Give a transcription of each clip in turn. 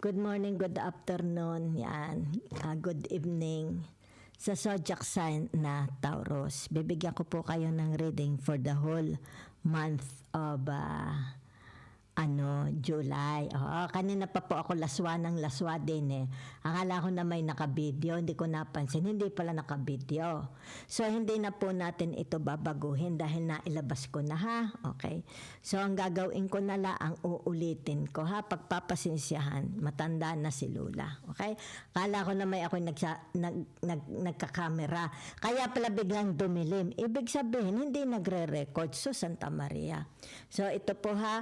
Good morning, good afternoon, yan. Good evening. Sa zodiac sign na Taurus, bibigyan ko po kayo ng reading for the whole month of July. Kanina pa po ako laswa din eh. Akala ko na may naka-video, hindi ko napansin, hindi pala naka-video. So, hindi na po natin ito babaguhin dahil nailabas ko na ha. Okay? So, ang gagawin ko na lang, uulitin ko ha. Pagpapasinsyahan, matanda na si Lula. Okay? Akala ko na may ako nagkakamera. Kaya pala biglang dumilim. Ibig sabihin, hindi nagre-record. So, Santa Maria. So, ito po ha.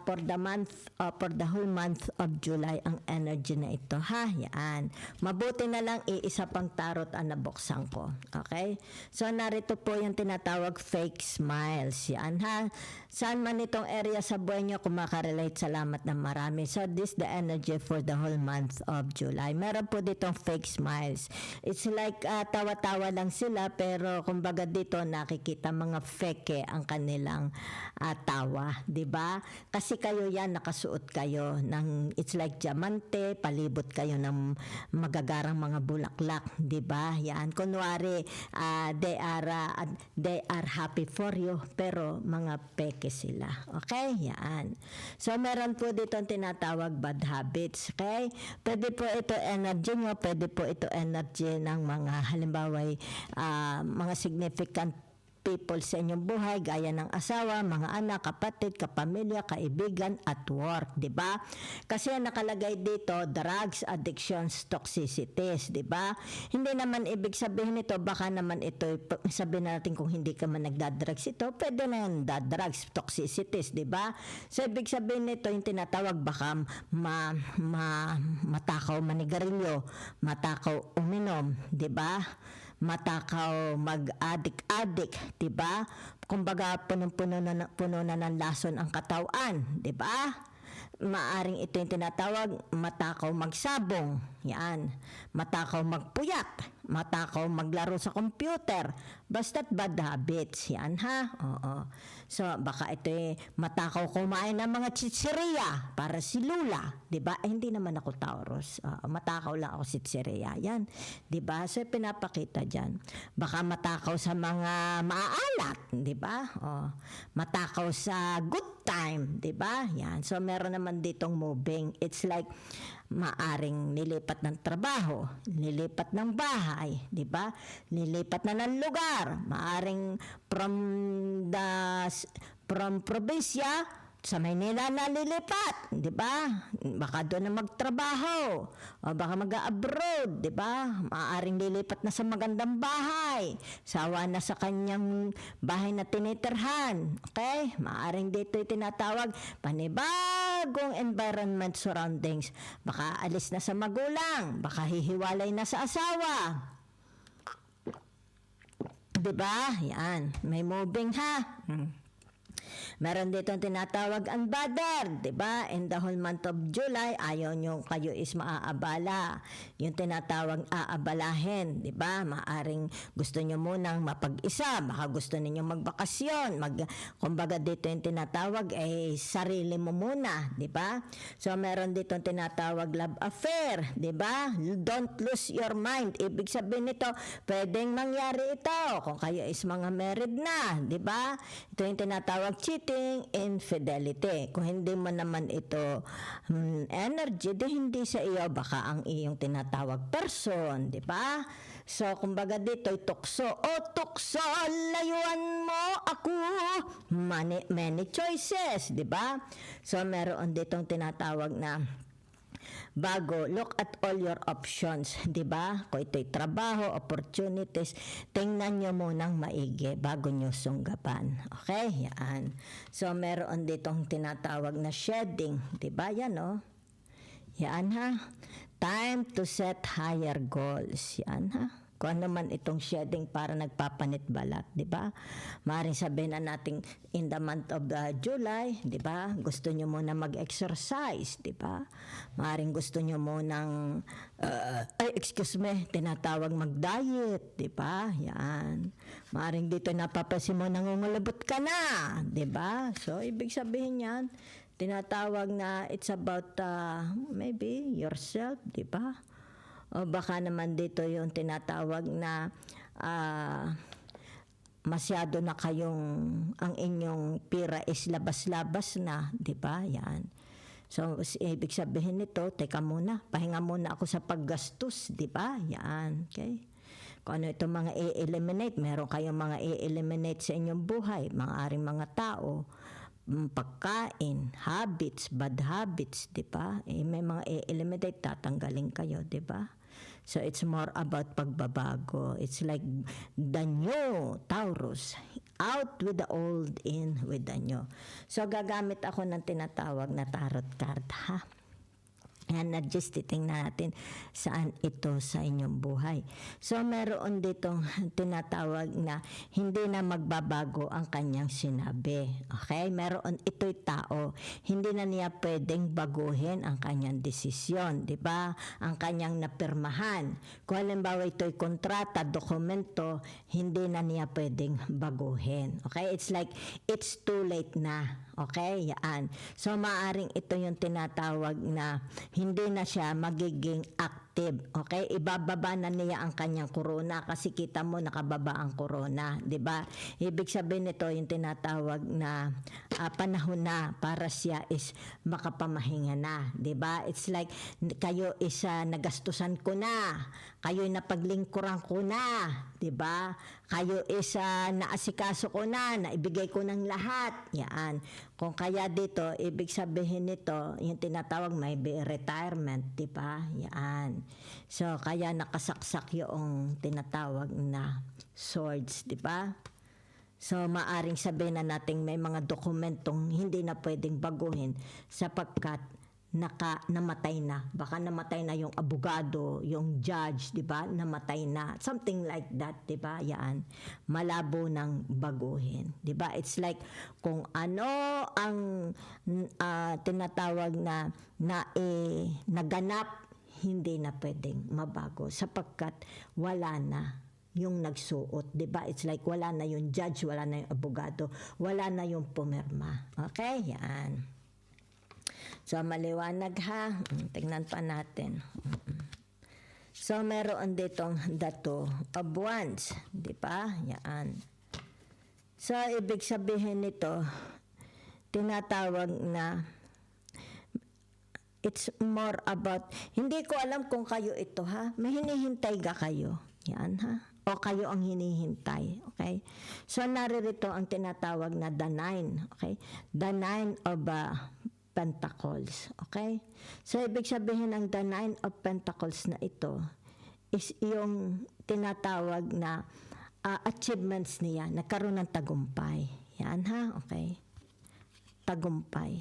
For the whole month of July ang energy na ito ha, yan. Mabuti na lang iisa pang tarot ang nabuksan ko. Okay? So narito po yung tinatawag fake smiles, yan ha. Saan man itong area sa buhay nyo kung makarelate, salamat na marami. So this the energy for the whole month of July. Meron po ditong fake smiles. It's like tawa-tawa lang sila pero kumbaga dito nakikita mga fake ang kanilang tawa, 'di ba? Kasi kayo yan, nakasuot kayo ng, it's like diamante, palibot kayo ng magagarang mga bulaklak, di ba? Yan, kunwari, they are happy for you, pero mga peke sila. Okay? Yan. So, meron po dito ang tinatawag bad habits. Okay? Pwede po ito energy nyo, pwede po ito energy ng mga, halimbawa, mga significant people sa inyong buhay, gaya ng asawa, mga anak, kapatid, kapamilya, kaibigan, at work, di ba? Kasi nakalagay dito, drugs, addictions, toxicities, di ba? Hindi naman ibig sabihin nito, baka naman ito, sabihin natin kung hindi ka man nagdadrugs ito, pwede na yung drugs, toxicities, di ba? So, ibig sabihin nito, yung tinatawag, baka matakaw manigarilyo, matakaw uminom, di ba? Matakaw mag-addict, 'di ba? Kumbaga punong-puno na ng lason ang katawan, 'di ba? Maaring ito yung tinatawag matakaw magsabong, yan. Matakaw magpuyat, matakaw maglaro sa computer, basta't bad habits, yan ha. Oo. So baka ito matakaw kumain ng mga chichirya para si Lula, 'di ba? Hindi naman ako Taurus. Matakaw lang ako chichirya, yan. 'Di ba? So pinapakita diyan. Baka matakaw sa mga maaalat, 'di ba? Matakaw sa good time, 'di ba? Yan. So meron naman ditong moving. It's like maaring nilipat ng trabaho, nilipat ng bahay, 'di ba? Nilipat na ng lugar, maaring from probinsya sa Maynila na lilipat, 'di ba? Baka doon na magtrabaho o baka mag-abroad, 'di ba? Maaaring lilipat na sa magandang bahay, sawa na sa kanyang bahay na tinitirhan. Okay? Maaaring dito tinatawag panibagong environment surroundings. Baka alis na sa magulang, baka hihiwalay na sa asawa. 'Di ba? Yan, may moving ha. Meron dito ang tinatawag unbothered, 'di ba? In the whole month of July, ayaw nyo kayo is maaabala. Yung tinatawag aabalahin, 'di ba? Maaring gusto nyo munang mapag-isa, baka gusto niyo magbakasyon, kumbaga dito yung tinatawag sarili mo muna, 'di ba? So meron dito ang tinatawag love affair, 'di ba? Don't lose your mind. Ibig sabihin nito, pwedeng mangyari ito kung kayo is mga married na, 'di ba? Ito yung tinatawag cheating, infidelity. Kung hindi mo naman ito energy, di hindi sa iyo, baka ang iyong tinatawag person, di ba? So, kumbaga dito, tukso. Tukso, layuan mo ako. Many choices, di ba? So, meron ditong tinatawag na bago, look at all your options, 'di ba? Kung ito'y trabaho, opportunities, tingnan nyo munang maigi bago nyo sunggapan. Okay? Yan. So, meron ditong tinatawag na shedding, 'di ba? Yan, Yan ha. Time to set higher goals. Yan ha. Kung ano man itong shedding para nagpapanit balat, di ba? Maaaring sabihin na natin in the month of July, di ba? Gusto nyo muna mag-exercise, di ba? Maaaring gusto nyo munang, tinatawag mag-diet, di ba? Yan. Maaaring dito napapasin mo nangungulabot ka na, di ba? So, ibig sabihin yan, tinatawag na it's about maybe yourself, di ba? O baka naman dito yung tinatawag na masyado na kayong, ang inyong pira is labas-labas na, di ba? Yan. So, ibig sabihin nito, teka muna, pahinga muna ako sa paggastos, di ba? Yan, okay? Kung ano itong mga i-eliminate, meron kayong mga i-eliminate sa inyong buhay, mga aring mga tao, pagkain, habits, bad habits, di ba? May mga i-eliminate, tatanggalin kayo, di ba? So it's more about pagbabago. It's like the new Taurus, out with the old, in with the new. So gagamit ako ng tinatawag na tarot card, ha? Yan, just titingnan natin saan ito sa inyong buhay. So, meron ditong tinatawag na hindi na magbabago ang kanyang sinabi. Okay? Meron ito'y tao. Hindi na niya pwedeng baguhin ang kanyang desisyon. Di ba? Ang kanyang napirmahan. Kung halimbawa ito'y kontrata, dokumento, hindi na niya pwedeng baguhin. Okay? It's like, it's too late na. Okay? Yan. So, maaring ito yung tinatawag na hindi na siya magiging active. Okay? Ibababa na niya ang kanyang corona kasi kita mo nakababa ang corona. Diba? Ibig sabihin nito yung tinatawag na panahon na para siya is makapamahinga na. Diba? It's like kayo is nagastusan ko na. Kayo'y napaglingkuran ko na. Diba? Kayo is naasikaso ko na. Naibigay ko ng lahat. Yan. Kung kaya dito, ibig sabihin nito, yung tinatawag may retirement, di ba? Yan. So, kaya nakasaksak yung tinatawag na swords, di ba? So, maaring sabihin na natin may mga dokumentong hindi na pwedeng baguhin sapagkat namatay na. Baka namatay na yung abogado, yung judge, di ba? Namatay na. Something like that, di ba? Yan. Malabo ng baguhin. Di ba? It's like kung ano ang tinatawag na naganap, hindi na pwedeng mabago sapagkat wala na yung nagsuot, di ba? It's like wala na yung judge, wala na yung abogado, wala na yung pumirma. Okay? Yan. So, maliwanag ha. Tingnan pa natin. So, meron ditong the Two of Wands. Di ba? Yan. So, ibig sabihin nito, tinatawag na it's more about, hindi ko alam kung kayo ito ha. May hinihintay ka kayo. Yan ha. O kayo ang hinihintay. Okay? So, naririto ang tinatawag na the Nine. Okay? The Nine of Pentacles. Okay? So, ibig sabihin ng the Nine of Pentacles na ito is yung tinatawag na achievements niya, nagkaroon ng tagumpay. Yan ha? Okay? Tagumpay.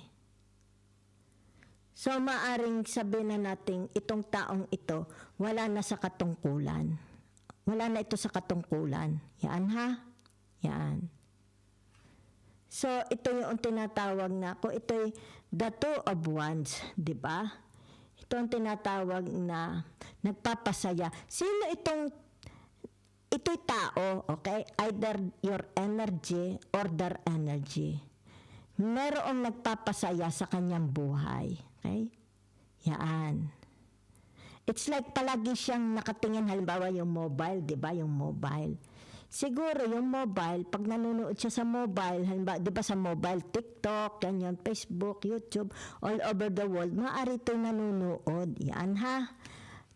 So, maaring sabihin na natin, itong taong ito, wala na sa katungkulan. Wala na ito sa katungkulan. Yan ha? Yan. So, ito yung tinatawag na, kung ito'y the Two of Wands, di ba? Ito ang tinatawag na nagpapasaya. Sino ito'y tao, okay? Either your energy or their energy. Merong nagpapasaya sa kanyang buhay. Okay? Yan. It's like palagi siyang nakatingin, halimbawa yung mobile, di ba? Yung mobile. Siguro yung mobile, pag nanonood siya sa mobile, halimbawa, di ba sa mobile, TikTok, ganyan, Facebook, YouTube, all over the world, maaari ito nanonood. Yan ha.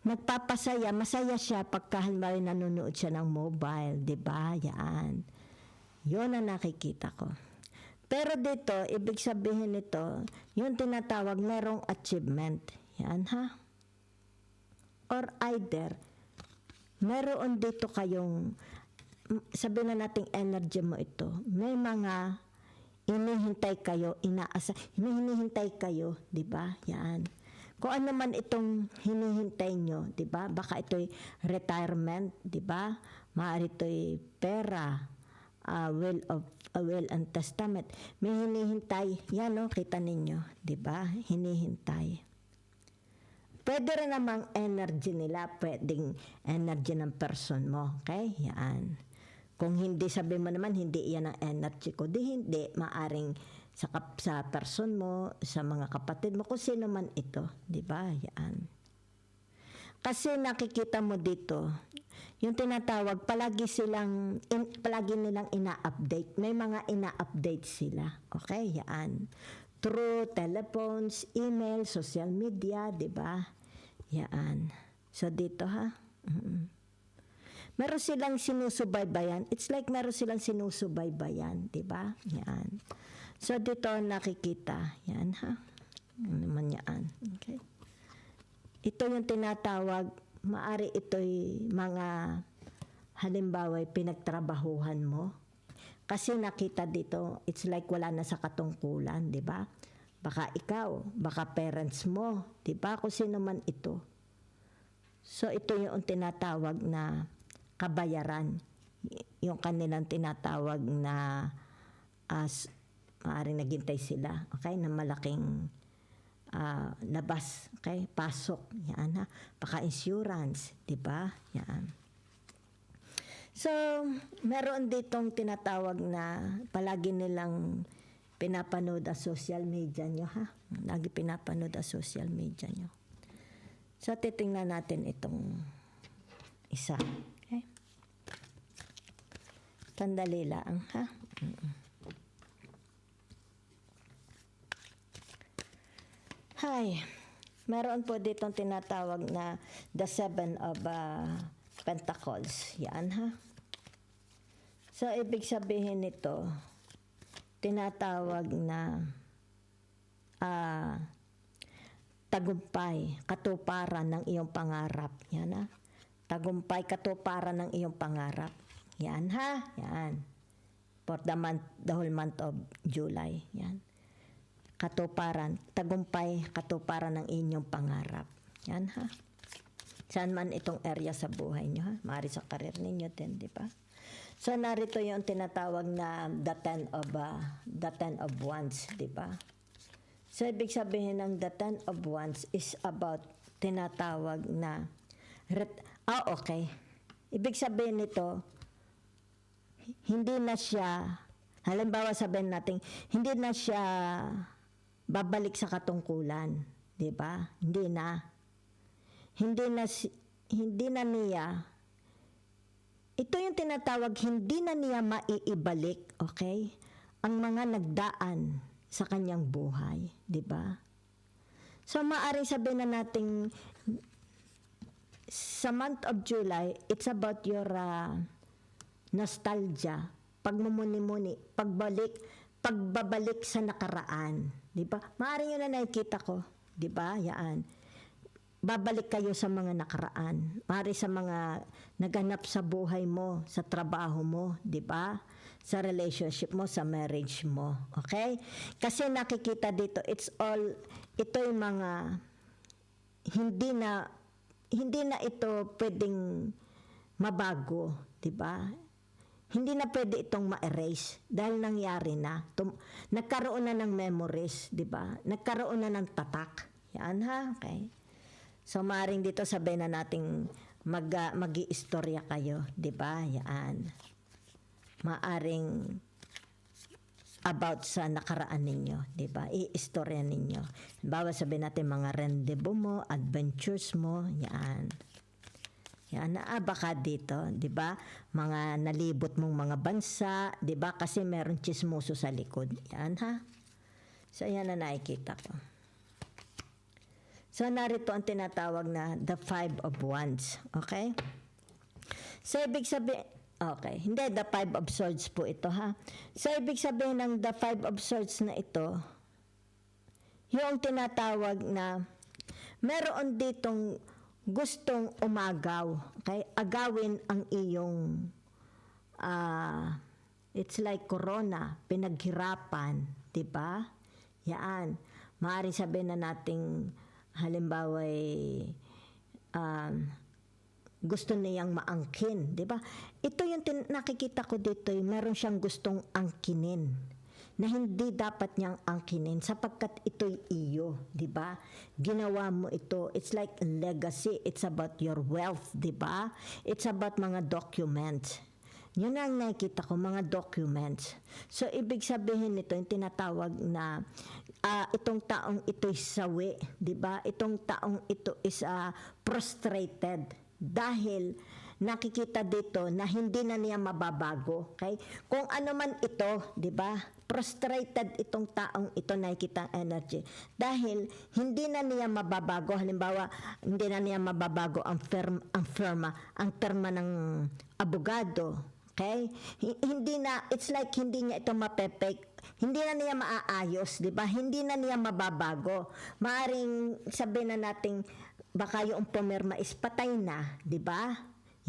Nagpapasaya, masaya siya pagka halimbawa nanonood siya ng mobile, di ba? Yan. Yun ang nakikita ko. Pero dito, ibig sabihin nito, yung tinatawag, merong achievement. Yan ha. Or either, meron dito kayong, sabihin na nating energy mo ito, may mga hinihintay kayo, hinihintay kayo, di ba? Yan. Kung ano man itong hinihintay nyo, di ba? Baka ito'y retirement, di ba? Maaari ito'y pera, will and testament. May hinihintay, yan o, kita ninyo, di ba? Hinihintay. Pwede rin namang energy nila, pwedeng energy ng person mo, okay? Yan. Kung hindi, sabi mo naman, hindi iyan ang energy ko, di hindi, maaring sa person mo, sa mga kapatid mo, kung sino man ito, di ba? Yan. Kasi nakikita mo dito, yung tinatawag, palagi nilang ina-update. May mga ina-update sila. Okay, yan. Through telephones, email, social media, di ba? Yan. So dito ha. Meron silang sinusubaybayan. It's like meron silang sinusubaybayan, di ba? Yan. So dito nakikita. Yan ha. Ano naman yan. Okay. Ito yung tinatawag, maari ito'y mga halimbawa pinagtrabahuhan mo. Kasi nakita dito, it's like wala na sa katungkulan, di ba? Baka ikaw, baka parents mo, di ba? Kung sino man ito. So ito yung tinatawag na kabayaran. Yung kanilang tinatawag na as maaaring naghintay sila, okay, na malaking labas, okay, pasok, yan ha, baka insurance, di ba? Yan. So, meron ditong tinatawag na palagi nilang pinapanood ang social media nyo, ha? Lagi pinapanood ang social media nyo. So, titingnan natin itong isa, okay? Sandali lang, ha? Hi, meron po ditong tinatawag na the Seven of Pentacles. Yan ha. So, ibig sabihin nito, tinatawag na tagumpay, katuparan ng iyong pangarap. Yan ha. Tagumpay, katuparan ng iyong pangarap. Yan ha. Yan. For the whole month of July. Yan. Katuparan, tagumpay, katuparan ng inyong pangarap. Yan ha. Saan man itong area sa buhay nyo ha. Maari sa karir ninyo din, di ba? So narito yung tinatawag na the ten of wands, di ba? So ibig sabihin ng the ten of wands is about tinatawag na okay. Ibig sabihin nito, hindi na siya, halimbawa sabihin natin, hindi na siya babalik sa katungkulan, 'di ba? Hindi na niya. Ito yung tinatawag, hindi na niya maiibalik, okay? Ang mga nagdaan sa kanyang buhay, 'di ba? So maaring sabihin na nating sa month of July, it's about your nostalgia, pagmumuni-muni, pagbabalik sa nakaraan, 'di ba? Maaring 'yun na nakikita ko, 'di ba? Yan. Babalik kayo sa mga nakaraan. Maaari sa mga naganap sa buhay mo, sa trabaho mo, 'di ba? Sa relationship mo, sa marriage mo. Okay? Kasi nakikita dito, ito yung mga hindi na ito pwedeng mabago, 'di ba? Hindi na pwede itong ma-erase dahil nangyari na. Nagkaroon na ng memories, 'di ba? Nagkaroon na ng tatak. Yan ha, okay. So maring dito sabihin na nating magi-istorya kayo, 'di ba? Yan. Maaring about sa nakaraan ninyo, 'di ba? I-istorya ninyo. Bawa sabihin natin mga rendezvous mo, adventures mo, yan. Yan, baka dito, 'di ba? Mga nalibot mong mga bansa, 'di ba? Kasi meron chismoso sa likod. Yan ha. So yan na nakikita ko. So narito ang tinatawag na the Five of Wands, okay? So ibig sabihin, okay, hindi, the Five of Swords po ito ha. So ibig sabihin ng the Five of Swords na ito, yung tinatawag na meron ditong gustong umagaw, okay? Agawin ang iyong it's like corona, pinaghirapan, 'di ba? Yan. Maaari sabihin na nating halimbawa gusto niyang maangkin, 'di ba? Ito yung nakikita ko dito, meron siyang gustong angkinin na hindi dapat niyang angkinin sapagkat ito'y iyo, 'di ba? Ginawa mo ito, it's like a legacy, it's about your wealth, 'di ba? It's about mga documents Yun ang nakikita ko, mga documents. So, ibig sabihin nito, yung tinatawag na itong taong ito'y sawi, di ba? Itong taong ito is prostrated dahil nakikita dito na hindi na niya mababago. Okay? Kung ano man ito, di ba? Prostrated itong taong ito, nakikita ang energy. Dahil hindi na niya mababago. Halimbawa, hindi na niya mababago ang terma ng abogado. Okay? Hindi na, it's like hindi niya ito mapepek. Hindi na niya maaayos, di ba? Hindi na niya mababago. Maaring sabihin na natin, baka yung pumirma is patay na, di ba?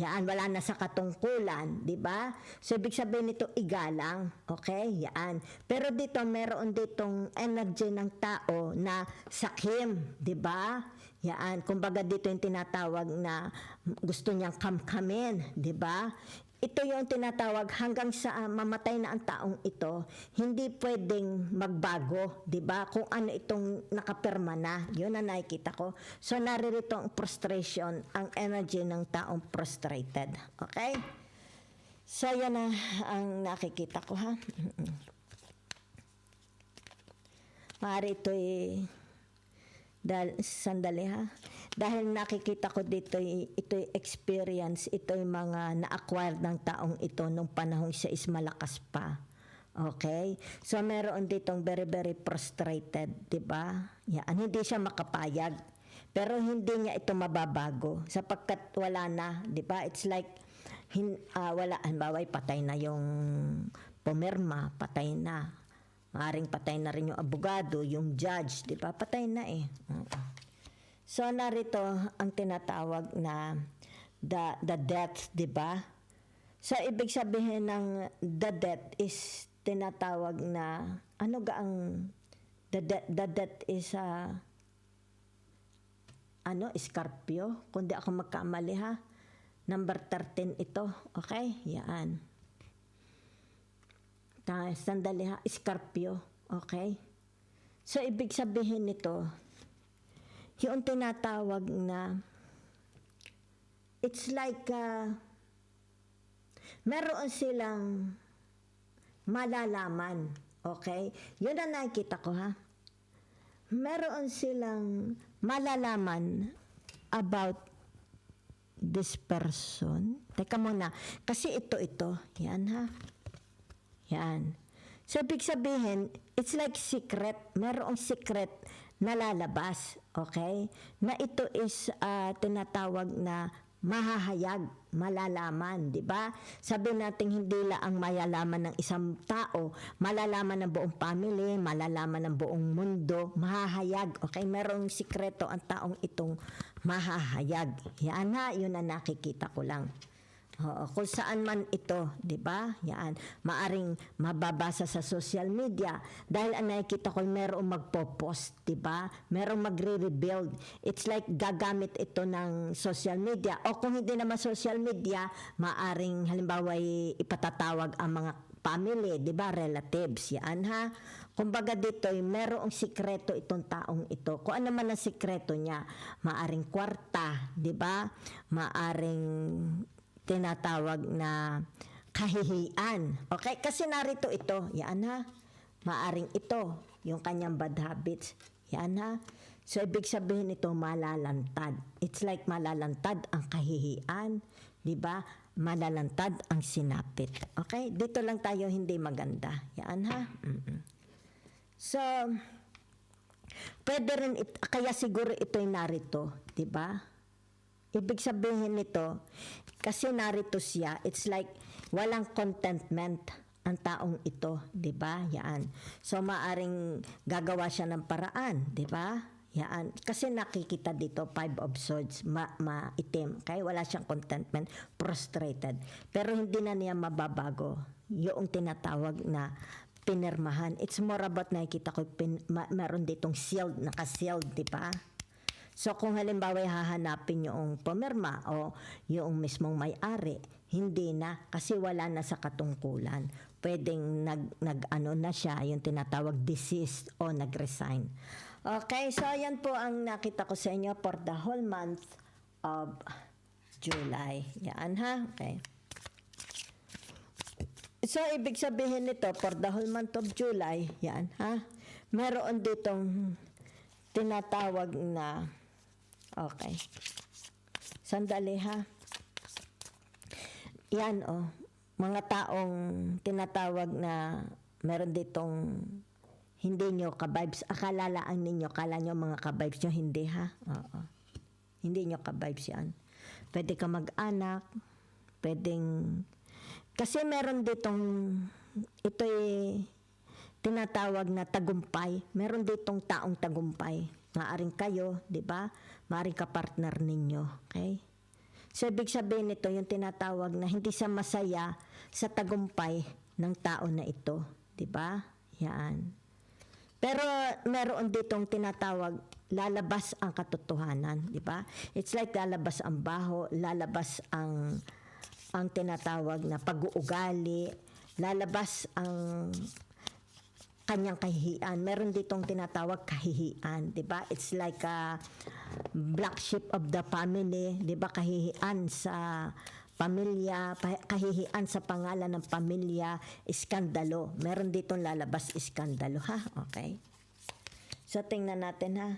Yan, wala na sa katungkulan, di ba? So, ibig sabihin nito, igalang. Okay? Yan. Pero dito, meron ditong energy ng tao na sakim, di ba? Yan. Kumbaga dito yung tinatawag na gusto niyang kamkamin, di ba? Ito yung tinatawag hanggang sa mamatay na ang taong ito, hindi pwedeng magbago, 'di ba? Kung ano itong nakapirma na, 'yun ang nakikita ko. So naririto ang frustration, ang energy ng taong frustrated. Okay? So yan na ang nakikita ko, ha. Maaari ito'y sandali, ha. Dahil nakikita ko dito, ito'y experience, ito'y mga na-acquire ng taong ito nung panahon siya is malakas pa. Okay? So, meron ditong very, very frustrated, di ba? Yan. Hindi siya makapayag. Pero hindi niya ito mababago sapagkat wala na, di ba? It's like, wala, halimbawa, patay na yung pumirma, patay na. Maaring patay na rin yung abogado, yung judge, di ba? Patay na eh. So, narito ang tinatawag na the death, di ba? So, ibig sabihin ng the death is tinatawag na, ano gaang, the death is, Scorpio, kung di ako magkamali, ha? Number 13 ito, okay? Yan. Sandali, ha? Scorpio, okay? So, ibig sabihin nito, yung tinatawag na it's like meron silang malalaman, okay? Yun ang nakikita ko, ha? Meron silang malalaman about this person. Teka muna, kasi ito, yan, ha? Yan. So, ibig sabihin, it's like secret. Merong secret na lalabas, okay? Na ito is tinatawag na mahahayag, malalaman, di ba? Sabi natin hindi lang ang malalaman ng isang tao, malalaman ng buong family, malalaman ng buong mundo, mahahayag, okay? Merong sikreto ang taong itong mahahayag. Yan na, yun ang nakikita ko lang. Oo, kung saan man ito, 'di ba? Yan, maaring mababasa sa social media dahil ang nakikita ko merong magpo-post, 'di ba? Merong magre-rebuild. It's like gagamit ito ng social media o kung hindi naman social media, maaring halimbawa ipatatawag ang mga family, 'di ba? Relatives, yan, ha. Kumbaga dito, merong sikreto itong taong ito. Kung ano man ang sikreto niya, maaring kwarta, 'di ba? Maaring tinatawag na kahihiyan. Okay? Kasi narito ito. Yan, ha. Maaring ito. Yung kanyang bad habits. Yan, ha. So, ibig sabihin ito, malalantad. It's like malalantad ang kahihiyan. Diba? Malalantad ang sinapit. Okay? Dito lang tayo hindi maganda. Yan, ha. So, pwede rin, kaya siguro ito'y narito. Diba? Ibig sabihin nito, kasi narito siya, it's like walang contentment ang taong ito, 'di ba? Yan. So maaring gagawa siya ng paraan, 'di ba? Yan. Kasi nakikita dito 5 of swords, maitim. Okay? Wala siyang contentment, frustrated. Pero hindi na niya mababago yung tinatawag na pinirmahan. It's more about nakikita ko meron ditong sealed, naka-sealed, 'di ba? So kung halimbawa hahanapin yung pumirma o yung mismong may-ari, hindi na kasi wala na sa katungkulan. Pwedeng nag-ano na siya, yung tinatawag deceased o nag-resign. Okay, so ayan po ang nakita ko sa inyo for the whole month of July. Yan, ha? Okay. So, ibig sabihin nito, for the whole month of July, yan, ha? Meron ditong tinatawag na, okay, sandali ha. Yan, mga taong tinatawag na meron ditong hindi nyo ka-vibes. Akalalaan ninyo, kala nyo mga ka-vibes nyo, hindi ha? Oo. Hindi nyo ka-vibes yan. Pwede ka mag-anak, pwedeng, kasi meron ditong, ito'y tinatawag na tagumpay. Meron ditong taong tagumpay. Maaring kayo, di ba? Maaring ka-partner ninyo. Okay? So, ibig sabihin nito, yung tinatawag na hindi siya masaya sa tagumpay ng tao na ito. Di ba? Yan. Pero meron ditong tinatawag, lalabas ang katotohanan. Di ba? It's like lalabas ang baho, lalabas ang tinatawag na pag-uugali, lalabas ang kanyang kahihiyan. Meron ditong tinatawag kahihiyan, 'di ba? It's like a black sheep of the family, 'di ba? Kahihiyan sa pamilya, kahihiyan sa pangalan ng pamilya, iskandalo. Meron ditong lalabas iskandalo, ha? Okay. So tingnan natin ha.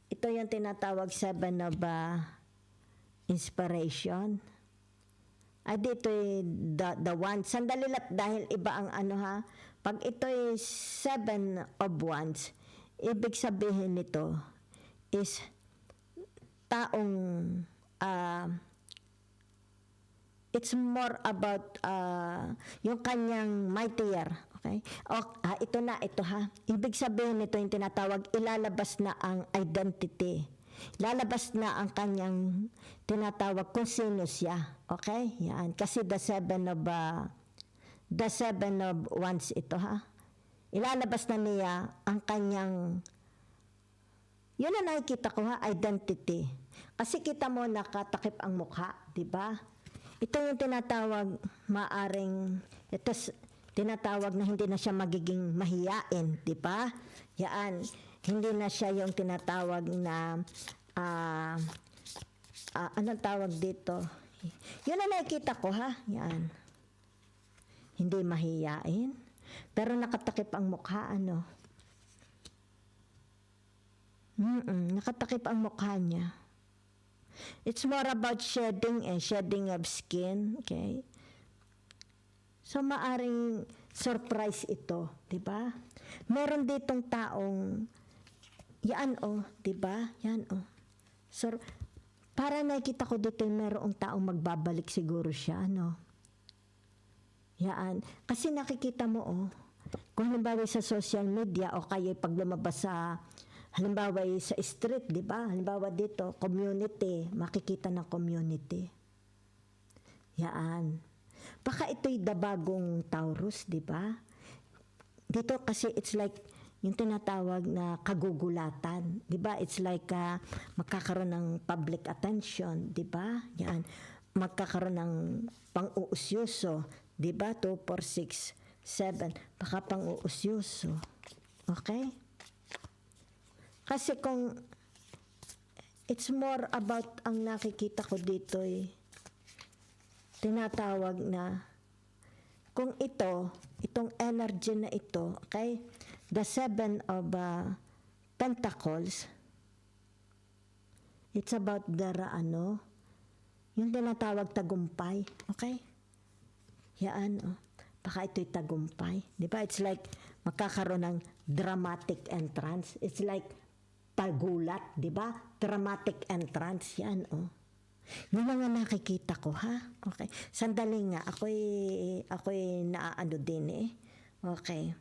Ito yung tinatawag 7 of inspiration. Ay, dito the one. Sandali lang dahil iba ang ano ha. Pag ito is 7 of wands, ibig sabihin nito is taong it's more about yung kanyang mightier. Okay? Ito ha. Ibig sabihin nito yung tinatawag, ilalabas na ang identity. Lalabas na ang kanyang tinatawag kung sino siya. Okay? Yan. Kasi the seven of wands ito ha. Ilalabas na niya ang kanyang, yun na nakikita ko ha, identity. Kasi kita mo nakatakip ang mukha, di ba? Ito yung tinatawag, ito tinatawag na hindi na siya magiging mahiyain, di ba? Yan, hindi na siya yung tinatawag na, anong tawag dito? Yun na nakikita ko ha, yan. Hindi mahiyain, pero nakatakip ang mukha, ano? Nakatakip ang mukha niya. It's more about shedding of skin, okay? So, maaring surprise ito, di ba? Meron ditong taong, yan di ba? Yan para nakita ko dito, merong taong magbabalik siguro siya, ano? Yan. Kasi nakikita mo, kung halimbawa sa social media o kaya pag lumabas sa, halimbawa sa street, di ba? Halimbawa dito, community, makikita ng community. Yan. Baka ito'y dabagong Taurus, di ba? Dito kasi it's like, yung tinatawag na kagugulatan, di ba? It's like magkakaroon ng public attention, di ba? Yan. Magkakaroon ng pang-uusyoso, di ba? 2, 4, 6, 7. Baka pang-uusyoso. Okay? Kasi kung it's more about ang nakikita ko dito tinatawag na kung itong energy na ito, okay? The 7 of Pentacles, it's about yung tinatawag tagumpay, okay? Yan, baka ito'y tagumpay. Di ba? It's like magkakaroon ng dramatic entrance. It's like pagulat, di ba? Dramatic entrance, yan, Yun lang nga nakikita ko, ha? Okay. Sandali nga, ako'y naaano din, Okay.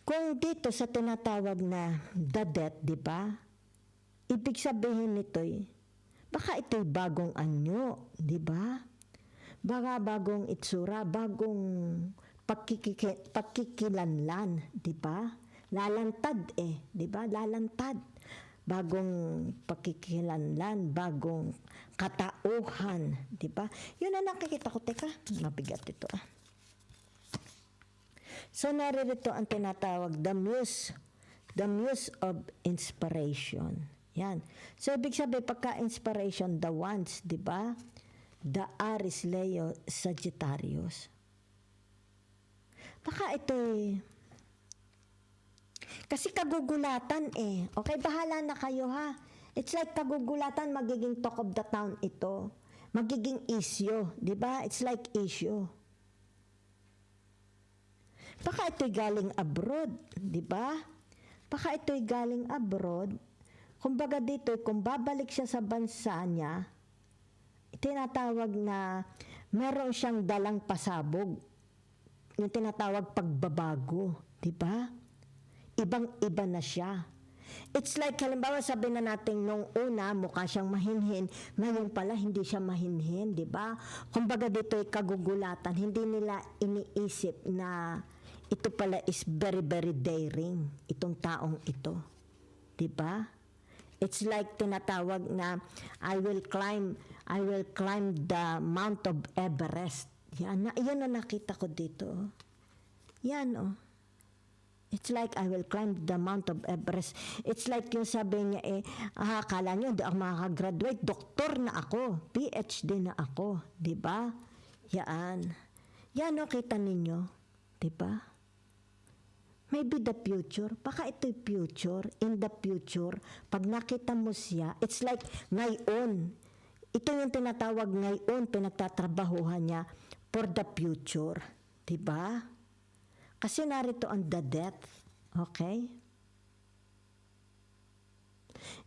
Kung dito sa tinatawag na the death, di ba? Ibig sabihin nito'y, baka ito'y bagong anyo, di ba? Baka bagong itsura, bagong pagkikilanlan, di ba? Lalantad di ba? Lalantad. Bagong pagkikilanlan, bagong katauhan, di ba? Yun ang nakikita ko. Teka, mabigat ito So, naririto ang tinatawag, the muse of inspiration. Yan. So, ibig sabihin, pagka-inspiration, the wands, di ba? The Aries, Leo, Sagittarius. Baka ito'y kasi kagugulatan eh. Okay, bahala na kayo ha. It's like kagugulatan, magiging talk of the town ito. Magiging issue, di ba? It's like issue. Baka ito'y galing abroad, di ba? Baka ito'y galing abroad. Kumbaga dito, kung babalik siya sa bansa niya, tinatawag na meron siyang dalang pasabog. Yung tinatawag pagbabago, di ba? Ibang-iba na siya. It's like, halimbawa sabi na natin nung una, mukha siyang mahinhin, ngayon pala hindi siya mahinhin, di ba? Kumbaga dito ay kagugulatan, hindi nila iniisip na ito pala is very, very daring, itong taong ito. Di ba? It's like tinatawag na, I will climb the Mount of Everest. Yan na nakita ko dito. Yan oh. It's like I will climb the Mount of Everest. It's like yung sabi niya akala niyo hindi ako makakagraduate. Doktor na ako. PhD na ako. Diba? Yan. Yan o, kita ninyo. Diba? Maybe the future. Baka ito'y future. In the future, pag nakita mo siya, it's like ngayon. Ito yung tinatawag ngayon, pinagtatrabahuhan niya for the future. Diba? Kasi narito ang the death. Okay?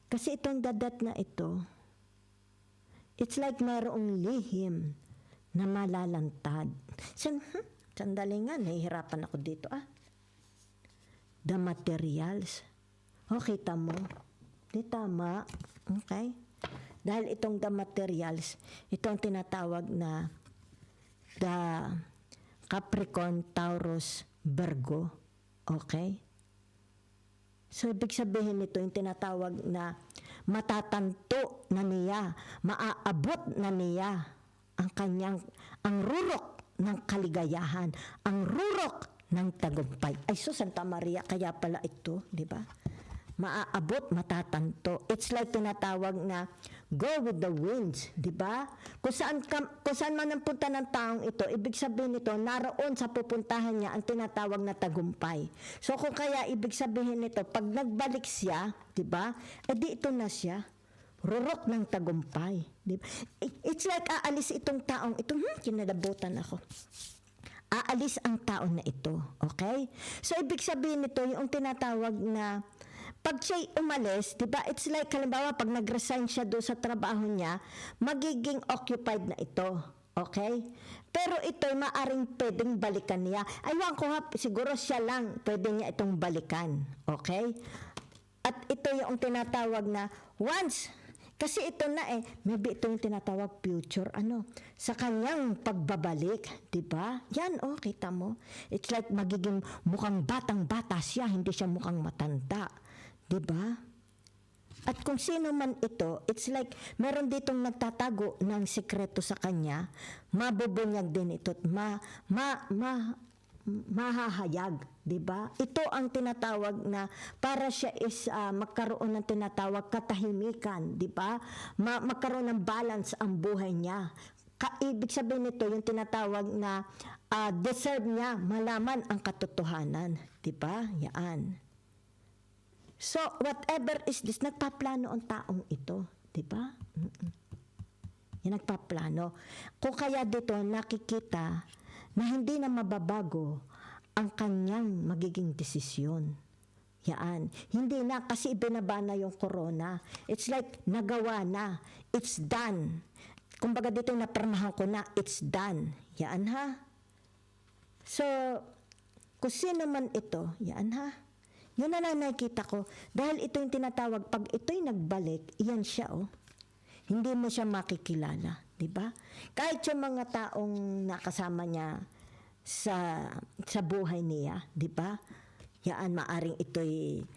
Kasi itong the death na ito, it's like mayroong lihim na malalantad. Sandali nga, nahihirapan ako dito The materials. Okay, tamo. Di tama. Okay? Dahil itong the materials, itong tinatawag na the Capricorn, Taurus, Virgo. Okay? So, ibig sabihin nito, yung tinatawag na matatanto na niya, maaabot na niya ang rurok ng kaligayahan, ang rurok ng tagumpay. Ay, Santa Maria, kaya pala ito, di ba? Maaabot, matatanto. It's like tinatawag na go with the winds, di ba? Kung saan man ang punta ng taong ito, ibig sabihin nito, naroon sa pupuntahan niya ang tinatawag na tagumpay. So kung kaya ibig sabihin nito, pag nagbalik siya, di ba? Di ito na siya. Rurok ng tagumpay. Di ba? It's like aalis itong taong ito. Kinadabutan ako. Aalis ang tao na ito. Okay? So ibig sabihin nito, yung tinatawag na pag siya'y umalis, diba, it's like, halimbawa, pag nag-resign siya doon sa trabaho niya, magiging occupied na ito. Okay? Pero ito'y maaring pwedeng balikan niya. Aywan ko siguro siya lang pwede niya itong balikan. Okay? At ito yung tinatawag na once, kasi ito na maybe ito yung tinatawag future, sa kanyang pagbabalik, diba? Yan, kita mo. It's like magiging mukhang batang-bata siya, hindi siya mukhang matanda. Diba? At kung sino man ito, it's like meron ditong nagtatago ng sekreto sa kanya, mabubunyag din ito, mahahayag, diba? Ito ang tinatawag na para siya is magkaroon ng tinatawag katahimikan, diba? Magkaroon ng balance ang buhay niya. Ibig sabihin nito yung tinatawag na deserve niya malaman ang katotohanan, diba? Yan. So, whatever is this, nagpaplano ang taong ito. Diba? Yan, nagpaplano. Kung kaya dito, nakikita na hindi na mababago ang kanyang magiging desisyon. Yan. Hindi na, kasi ibinaba na yung corona. It's like, nagawa na. It's done. Kumbaga dito, napermahan ko na, it's done. Yan ha. So, kung sino man ito, yan ha. Yun na lang nakikita ko. Dahil ito yung tinatawag, pag ito'y nagbalik, iyan siya Hindi mo siya makikilala. Diba? Kahit yung mga taong nakasama niya sa buhay niya, diba? Yan, maaring ito'y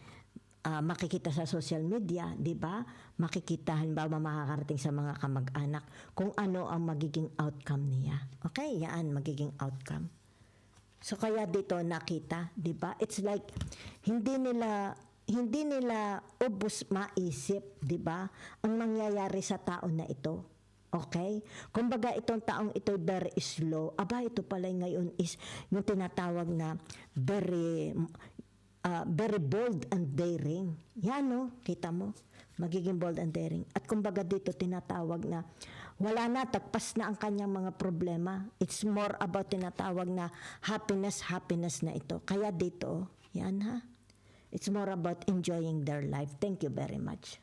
makikita sa social media, diba? Makikita, halimbawa makakarating sa mga kamag-anak kung ano ang magiging outcome niya. Okay? Yan, magiging outcome. So kaya dito nakita, 'di ba? It's like hindi nila ubos maisip, 'di ba? Ang mangyayari sa tao na ito. Okay? Kumbaga itong taong ito very slow. Aba, ito pala ngayon is yung tinatawag na very bold and daring. Yan, no? Kita mo? Magiging bold and daring. At kumbaga dito tinatawag na wala na, tagpas na ang kanyang mga problema. It's more about tinatawag na happiness na ito. Kaya dito, yan ha? It's more about enjoying their life. Thank you very much.